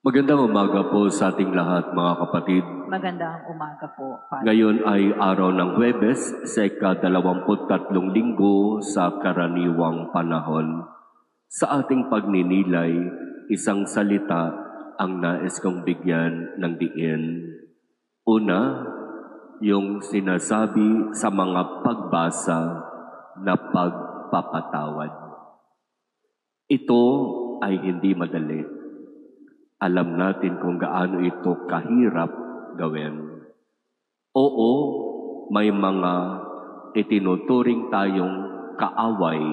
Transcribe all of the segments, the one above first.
Magandang umaga po sa ating lahat, mga kapatid. Magandang umaga po, Father. Ngayon ay araw ng Huwebes, sa ika-23 linggo sa karaniwang panahon. Sa ating pagninilay, isang salita ang nais kong bigyan ng diin. Una, yung sinasabi sa mga pagbasa na pagpapatawad. Ito ay hindi madali. Alam natin kung gaano ito kahirap gawin. Oo, may mga itinuturing tayong kaaway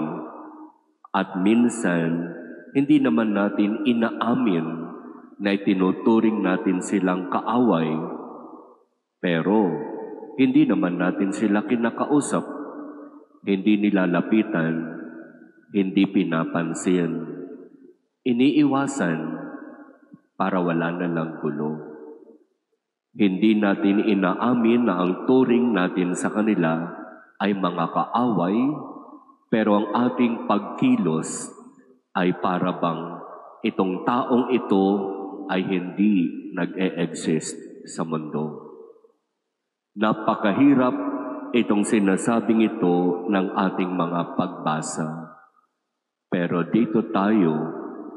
at minsan hindi naman natin inaamin na itinuturing natin silang kaaway, pero hindi naman natin sila kinakausap, hindi nilalapitan, hindi pinapansin, iniiwasan, para wala na lang gulo. Hindi natin inaamin na ang turing natin sa kanila ay mga kaaway, pero ang ating pagkilos ay para bang itong taong ito ay hindi nag-e-exist sa mundo. Napakahirap itong sinasabing ito ng ating mga pagbasa, pero dito tayo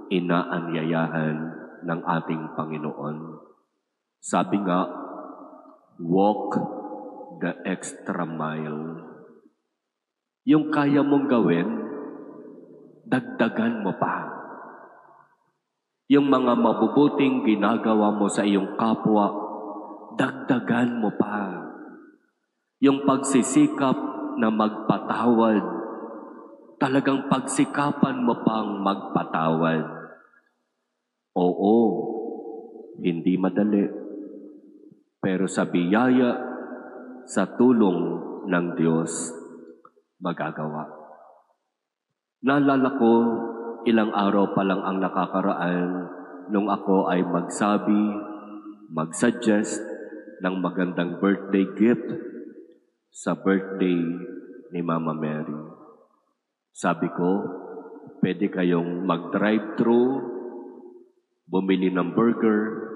inaanyayahan ng ating Panginoon. Sabi nga, walk the extra mile. Yung kaya mong gawin, dagdagan mo pa. Yung mga mabubuting ginagawa mo sa iyong kapwa, dagdagan mo pa. Yung pagsisikap na magpatawad, talagang pagsikapan mo pang magpatawad. Oo, hindi madali. Pero sa biyaya, sa tulong ng Diyos, magagawa. Naalala ko, ilang araw pa lang ang nakakaraan nung ako ay mag-suggest ng magandang birthday gift sa birthday ni Mama Mary. Sabi ko, pwede kayong mag-drive-thru, bumili ng burger,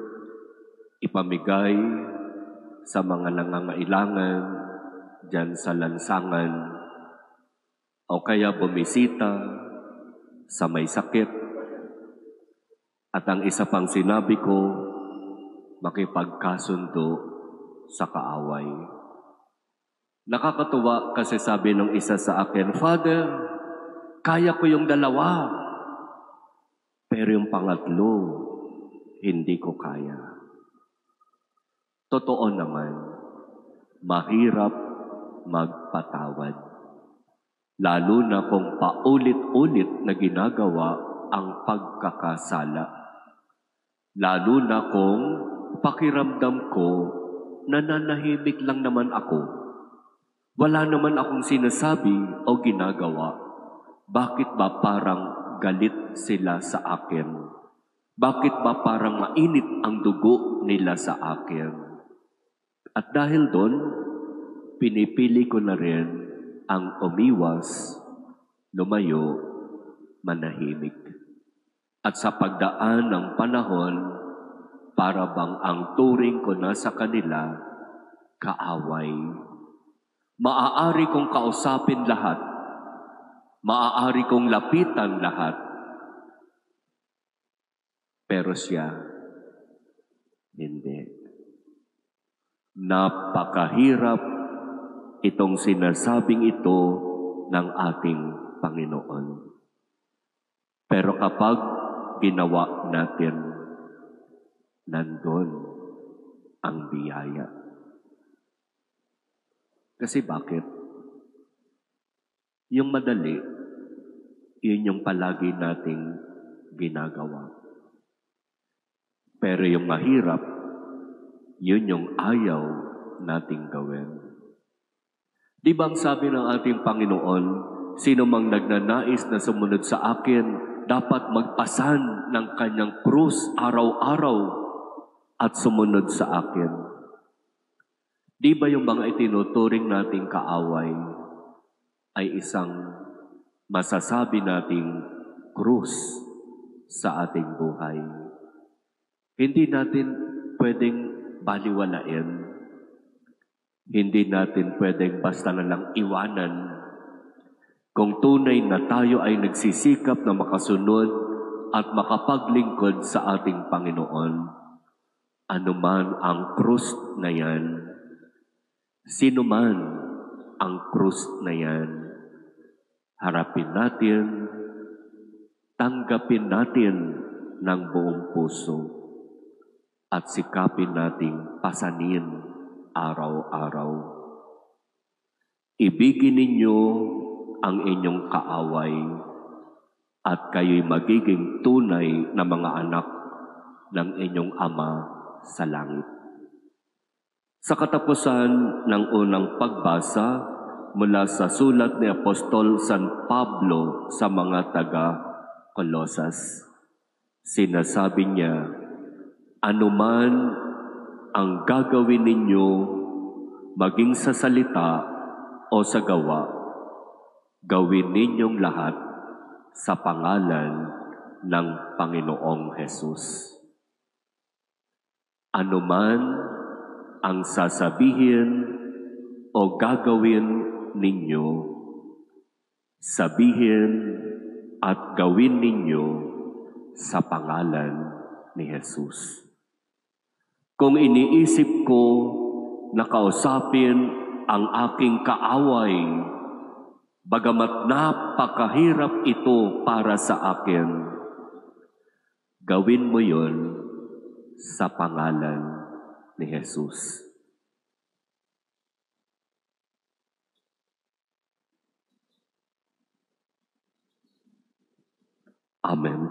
ipamigay sa mga nangangailangan dyan sa lansangan, o kaya bumisita sa may sakit. At ang isa pang sinabi ko, makipagkasundo sa kaaway. Nakakatuwa kasi sabi ng isa sa akin, Father, kaya ko yung dalawa. Pero yung pangatlo, hindi ko kaya. Totoo naman, mahirap magpatawad. Lalo na kung paulit-ulit na ginagawa ang pagkakasala. Lalo na kung pakiramdam ko, nananahimik lang naman ako. Wala naman akong sinasabi o ginagawa. Bakit ba parang galit sila sa akin? Bakit ba parang mainit ang dugo nila sa akin? At dahil doon, pinipili ko na rin ang umiwas, lumayo, manahimik. At sa pagdaan ng panahon, para bang ang turing ko na sa kanila, kaaway. Maaari kong kausapin lahat, maaari kong lapitan lahat, pero siya, hindi. Napakahirap itong sinasabing ito ng ating Panginoon. Pero kapag ginawa natin, nandun ang biyaya. Kasi bakit? Yung madali, yun yung palagi nating ginagawa. Pero yung mahirap, yun yung ayaw nating gawin. Di ba ang sabi ng ating Panginoon, sino mang nagnanais na sumunod sa akin, dapat magpasan ng kanyang krus araw-araw at sumunod sa akin. Di ba yung mga itinuturing nating kaaway ay isang masasabi nating krus sa ating buhay? Hindi natin pwedeng baliwalain. Hindi natin pwedeng basta na lang iwanan. Kung tunay na tayo ay nagsisikap na makasunod at makapaglingkod sa ating Panginoon, anuman ang krus na yan, sino man ang krus na yan, harapin natin, tanggapin natin ng buong puso at sikapin nating pasanin araw-araw. Ibigin ninyo ang inyong kaaway at kayo'y magiging tunay na mga anak ng inyong Ama sa langit. Sa katapusan ng unang pagbasa mula sa sulat ni Apostol San Pablo sa mga taga-Colosas, sinasabi niya, anuman ang gagawin ninyo, maging sa salita o sa gawa, gawin ninyong lahat sa pangalan ng Panginoong Hesus. Anuman ang sasabihin o gagawin ninyo, sabihin at gawin ninyo sa pangalan ni Hesus. Kung iniisip ko na kausapin ang aking kaaway, bagamat napakahirap ito para sa akin, gawin mo yon sa pangalan ni Hesus. Amen.